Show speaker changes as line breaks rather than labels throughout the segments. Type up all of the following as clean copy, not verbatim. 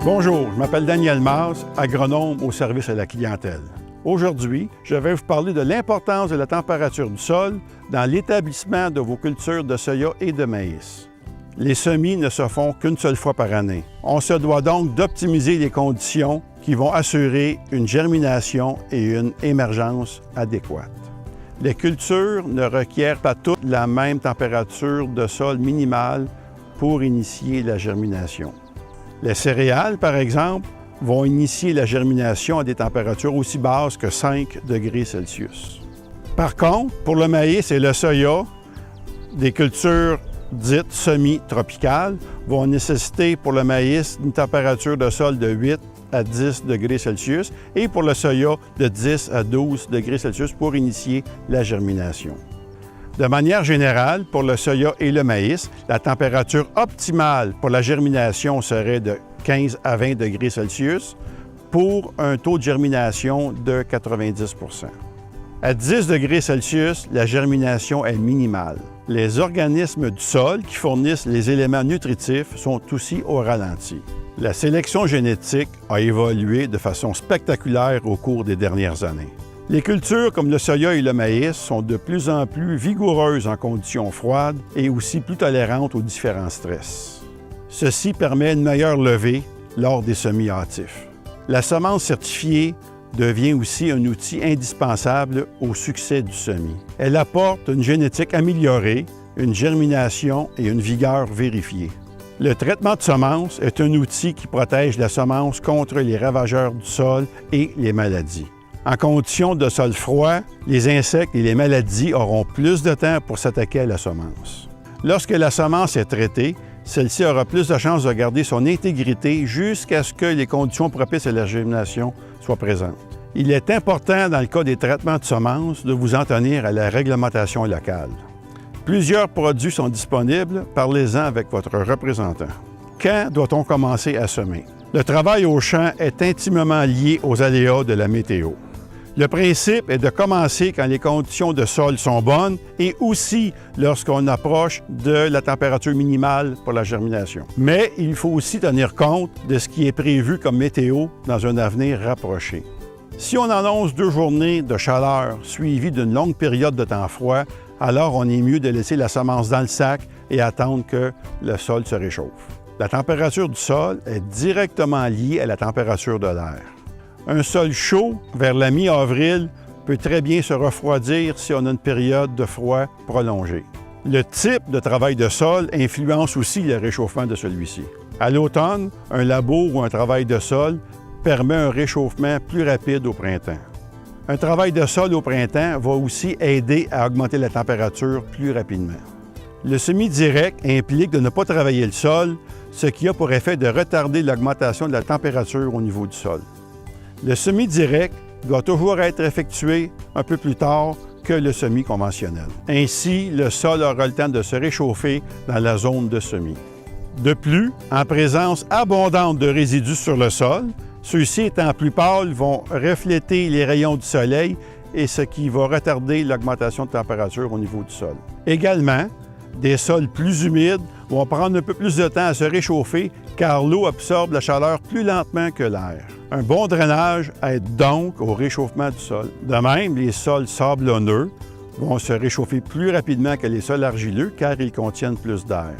Bonjour, je m'appelle Daniel Mars, agronome au service à la clientèle. Aujourd'hui, je vais vous parler de l'importance de la température du sol dans l'établissement de vos cultures de soya et de maïs. Les semis ne se font qu'une seule fois par année. On se doit donc d'optimiser les conditions qui vont assurer une germination et une émergence adéquates. Les cultures ne requièrent pas toutes la même température de sol minimale pour initier la germination. Les céréales, par exemple, vont initier la germination à des températures aussi basses que 5 degrés Celsius. Par contre, pour le maïs et le soya, des cultures dites semi-tropicales vont nécessiter pour le maïs une température de sol de 8 à 10 degrés Celsius et pour le soya de 10 à 12 degrés Celsius pour initier la germination. De manière générale, pour le soya et le maïs, la température optimale pour la germination serait de 15 à 20 degrés Celsius pour un taux de germination de 90 %. À 10 degrés Celsius, la germination est minimale. Les organismes du sol qui fournissent les éléments nutritifs sont aussi au ralenti. La sélection génétique a évolué de façon spectaculaire au cours des dernières années. Les cultures comme le soya et le maïs sont de plus en plus vigoureuses en conditions froides et aussi plus tolérantes aux différents stress. Ceci permet une meilleure levée lors des semis hâtifs. La semence certifiée devient aussi un outil indispensable au succès du semis. Elle apporte une génétique améliorée, une germination et une vigueur vérifiée. Le traitement de semences est un outil qui protège la semence contre les ravageurs du sol et les maladies. En conditions de sol froid, les insectes et les maladies auront plus de temps pour s'attaquer à la semence. Lorsque la semence est traitée, celle-ci aura plus de chances de garder son intégrité jusqu'à ce que les conditions propices à la germination soient présentes. Il est important, dans le cas des traitements de semences, de vous en tenir à la réglementation locale. Plusieurs produits sont disponibles, parlez-en avec votre représentant. Quand doit-on commencer à semer? Le travail au champ est intimement lié aux aléas de la météo. Le principe est de commencer quand les conditions de sol sont bonnes et aussi lorsqu'on approche de la température minimale pour la germination. Mais il faut aussi tenir compte de ce qui est prévu comme météo dans un avenir rapproché. Si on annonce 2 journées de chaleur suivies d'une longue période de temps froid, alors on est mieux de laisser la semence dans le sac et attendre que le sol se réchauffe. La température du sol est directement liée à la température de l'air. Un sol chaud, vers la mi-avril, peut très bien se refroidir si on a une période de froid prolongée. Le type de travail de sol influence aussi le réchauffement de celui-ci. À l'automne, un labour ou un travail de sol permet un réchauffement plus rapide au printemps. Un travail de sol au printemps va aussi aider à augmenter la température plus rapidement. Le semi-direct implique de ne pas travailler le sol, ce qui a pour effet de retarder l'augmentation de la température au niveau du sol. Le semi-direct doit toujours être effectué un peu plus tard que le semis conventionnel. Ainsi, le sol aura le temps de se réchauffer dans la zone de semis. De plus, en présence abondante de résidus sur le sol, ceux-ci étant plus pâles vont refléter les rayons du soleil et ce qui va retarder l'augmentation de température au niveau du sol. Également, des sols plus humides vont prendre un peu plus de temps à se réchauffer car l'eau absorbe la chaleur plus lentement que l'air. Un bon drainage aide donc au réchauffement du sol. De même, les sols sablonneux vont se réchauffer plus rapidement que les sols argileux car ils contiennent plus d'air.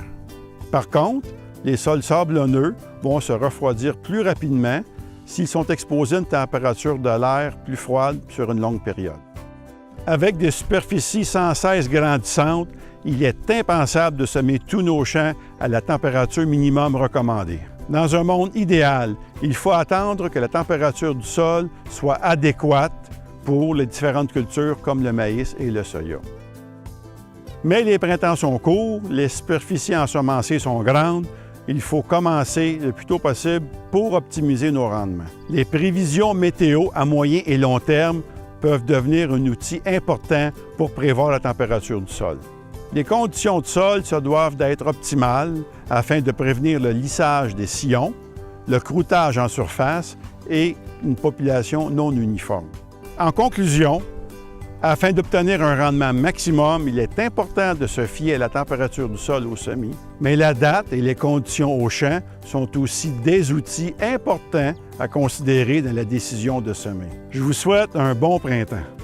Par contre, les sols sablonneux vont se refroidir plus rapidement s'ils sont exposés à une température de l'air plus froide sur une longue période. Avec des superficies sans cesse grandissantes, il est impensable de semer tous nos champs à la température minimum recommandée. Dans un monde idéal, il faut attendre que la température du sol soit adéquate pour les différentes cultures comme le maïs et le soya. Mais les printemps sont courts, les superficies ensemencées sont grandes, il faut commencer le plus tôt possible pour optimiser nos rendements. Les prévisions météo à moyen et long terme peuvent devenir un outil important pour prévoir la température du sol. Les conditions de sol se doivent d'être optimales afin de prévenir le lissage des sillons, le croûtage en surface et une population non uniforme. En conclusion, Afin d'obtenir un rendement maximum, il est important de se fier à la température du sol au semis, mais la date et les conditions au champ sont aussi des outils importants à considérer dans la décision de semer. Je vous souhaite un bon printemps.